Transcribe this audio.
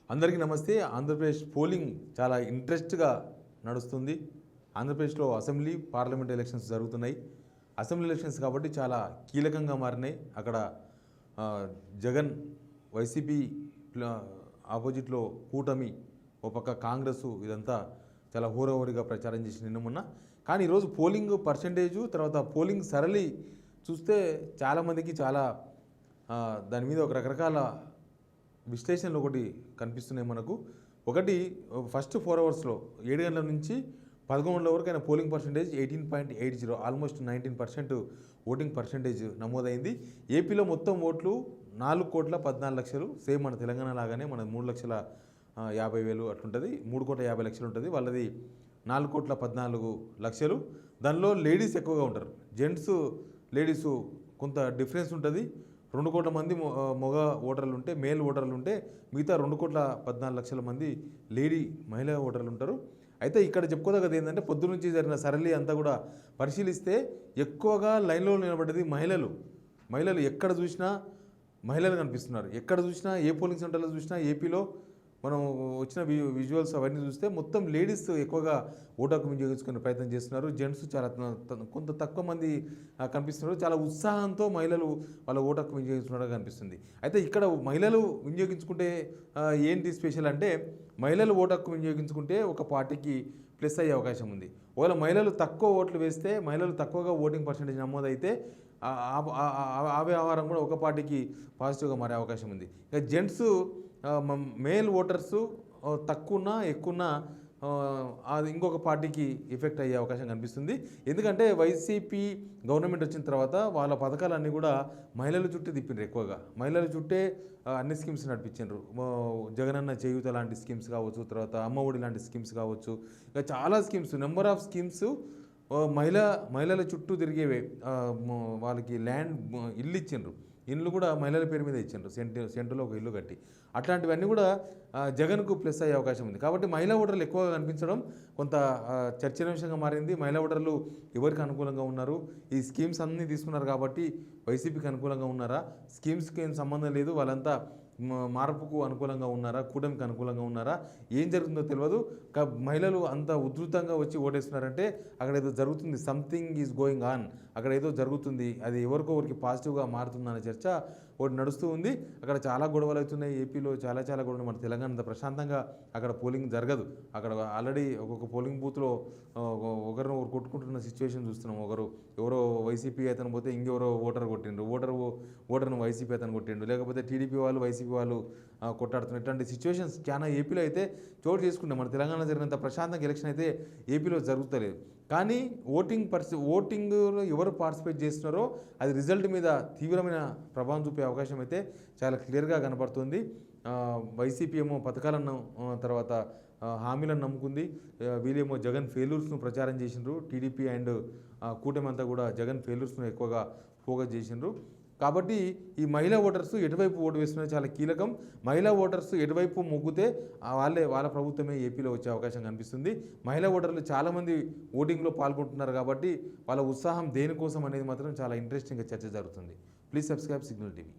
అందరికీ నమస్తే. ఆంధ్రప్రదేశ్ పోలింగ్ చాలా ఇంట్రెస్ట్‌గా నడుస్తుంది. ఆంధ్రప్రదేశ్‌లో అసెంబ్లీ, పార్లమెంట్ ఎలక్షన్స్ జరుగుతున్నాయి. అసెంబ్లీ ఎలక్షన్స్ కాబట్టి చాలా కీలకంగా మారినాయి. అక్కడ జగన్ వైసీపీ ప్ల ఆపోజిట్‌లో కూటమి, ఓ పక్క కాంగ్రెస్ ఇదంతా చాలా హోరాహోరీగా ప్రచారం చేసి నిన్న మొన్న. కానీ ఈరోజు పోలింగ్ పర్సెంటేజు తర్వాత పోలింగ్ సరళి చూస్తే చాలామందికి చాలా దాని మీద ఒక రకరకాల విశ్లేషణలు ఒకటి కనిపిస్తున్నాయి మనకు. ఒకటి ఫస్ట్ 4 అవర్స్లో 7 గంటల నుంచి 11 గంటల వరకు అయిన polling percentage 18.80, almost 19% voting percentage నమోదైంది. ఏపీలో మొత్తం ఓట్లు 4,14,00,000, సేమ్ మన తెలంగాణ లాగానే మన 3,50,000 అట్లుంటుంది, 3,50,00,000 ఉంటుంది. వాళ్ళది 4,14,00,000. దానిలో లేడీస్ ఎక్కువగా ఉంటారు. జెంట్స్ లేడీసు కొంత డిఫరెన్స్ ఉంటుంది. 2 కోట్ల మంది మగ ఓటర్లు ఉంటే, మేల్ ఓటర్లు ఉంటే, మిగతా 2,14,00,000 మంది మహిళా ఓటర్లు ఉంటారు. అయితే ఇక్కడ చెప్పుకోదగ్గది ఏంటంటే, పొద్దునుంచి జరిగిన సరళి అంతా కూడా పరిశీలిస్తే ఎక్కువగా లైన్లో నిలబడ్డది మహిళలు ఎక్కడ చూసినా మహిళలు కనిపిస్తున్నారు. ఎక్కడ చూసినా, ఏ పోలింగ్ సెంటర్లో చూసినా ఏపీలో మనం వచ్చిన విజువల్స్ అవన్నీ చూస్తే మొత్తం లేడీస్ ఎక్కువగా ఓటు హక్కు వినియోగించుకునే ప్రయత్నం చేస్తున్నారు. జెంట్స్ చాలా కొంత తక్కువ మంది కనిపిస్తున్నారు. చాలా ఉత్సాహంతో మహిళలు వాళ్ళ ఓటు హక్కు వినియోగించుకున్నట్టుగా కనిపిస్తుంది. అయితే ఇక్కడ మహిళలు వినియోగించుకుంటే ఏంటి స్పెషల్ అంటే, మహిళలు ఓటు హక్కు వినియోగించుకుంటే ఒక పార్టీకి ప్లస్ అయ్యే అవకాశం ఉంది. ఒకవేళ మహిళలు తక్కువ ఓట్లు వేస్తే, మహిళలు తక్కువగా ఓటింగ్ పర్సెంటేజ్ నమోదైతే ఆ వ్యవహారం కూడా ఒక పార్టీకి పాజిటివ్గా మారే అవకాశం ఉంది. ఇక జెంట్స్ మేల్ ఓటర్సు తక్కువన్నా ఎక్కువన్నా అది ఇంకొక పార్టీకి ఎఫెక్ట్ అయ్యే అవకాశం కనిపిస్తుంది. ఎందుకంటే వైసీపీ గవర్నమెంట్ వచ్చిన తర్వాత వాళ్ళ పథకాలన్నీ కూడా మహిళల చుట్టూ తిప్పిండ్రు. ఎక్కువగా మహిళల చుట్టే అన్ని స్కీమ్స్ నడిపించారు. జగనన్న చేయూత లాంటి స్కీమ్స్ కావచ్చు, తర్వాత అమ్మ ఒడి లాంటి స్కీమ్స్ కావచ్చు, ఇంకా చాలా స్కీమ్స్, నెంబర్ ఆఫ్ స్కీమ్స్ మహిళల చుట్టూ తిరిగేవే. వాళ్ళకి ల్యాండ్ ఇల్లు ఇచ్చిండ్రు. ఇల్లు కూడా మహిళల పేరు మీద ఇచ్చిండ్రు, సెంటులో ఒక ఇల్లు కట్టి. అట్లాంటివన్నీ కూడా జగన్కు ప్లస్ అయ్యే అవకాశం ఉంది. కాబట్టి మహిళా ఓటర్లు ఎక్కువగా కనిపించడం కొంత చర్చనీయాంశంగా మారింది. మహిళా ఓటర్లు ఎవరికి అనుకూలంగా ఉన్నారు, ఈ స్కీమ్స్ అన్నీ తీసుకున్నారు కాబట్టి వైసీపీకి అనుకూలంగా ఉన్నారా, స్కీమ్స్కి ఏం సంబంధం లేదు, వాళ్ళంతా మార్పుకు అనుకూలంగా ఉన్నారా, కూటమికి అనుకూలంగా ఉన్నారా, ఏం జరుగుతుందో తెలియదు. మహిళలు అంత ఉధృతంగా వచ్చి ఓటేస్తున్నారంటే అక్కడ ఏదో జరుగుతుంది, సంథింగ్ ఈజ్ గోయింగ్ ఆన్, అక్కడ ఏదో జరుగుతుంది, అది ఎవరికి పాజిటివ్గా మారుతుందనే చర్చ ఒకటి నడుస్తూ ఉంది. అక్కడ చాలా గొడవలు అవుతున్నాయి. ఏపీలో చాలా గొడవలు. మన తెలంగాణ అంత ప్రశాంతంగా అక్కడ పోలింగ్ జరగదు. అక్కడ ఆల్రెడీ ఒక్కొక్క పోలింగ్ బూత్లో ఒకరు కొట్టుకుంటున్న సిచ్యువేషన్ చూస్తున్నాం. ఎవరో వైసీపీ అతను పోతే ఇంకెవరో ఓటర్ను వైసీపీ అతను కొట్టిండు, లేకపోతే టీడీపీ వాళ్ళు వైసీపీ వాళ్ళు కొట్టాడుతున్నారు. ఇట్లాంటి సిచ్యువేషన్స్ చాలా ఏపీలో అయితే చోటు చేసుకున్నాం. మన తెలంగాణలో జరిగినంత ప్రశాంతంగా ఎలక్షన్ అయితే ఏపీలో జరుగుతలేదు. కానీ ఓటింగ్లో ఎవరు పార్టిసిపేట్ చేస్తున్నారో అది రిజల్ట్ మీద తీవ్రమైన ప్రభావం చూపే అవకాశం అయితే చాలా క్లియర్గా కనపడుతుంది. వైసీపీ ఏమో పథకాలను తర్వాత హామీలను నమ్ముకుంది. వీళ్ళేమో జగన్ ఫెయిల్యూర్స్ను ప్రచారం చేసిండ్రు. టీడీపీ అండ్ కూటమి అంతా కూడా జగన్ ఫెయిల్యూర్స్ను ఎక్కువగా ఫోకస్ చేసిండ్రు. కాబట్టి ఈ మహిళా ఓటర్స్ ఎటువైపు ఓటు వేస్తున్నది చాలా కీలకం. మహిళా ఓటర్స్ ఎటువైపు మొగ్గితే వాళ్ళ ప్రభుత్వమే ఏపీలో వచ్చే అవకాశం కనిపిస్తుంది. మహిళా ఓటర్లు చాలామంది ఓటింగ్లో పాల్గొంటున్నారు కాబట్టి వాళ్ళ ఉత్సాహం దేనికోసం అనేది మాత్రం చాలా ఇంట్రెస్టింగ్గా చర్చ జరుగుతుంది. Please subscribe signal TV.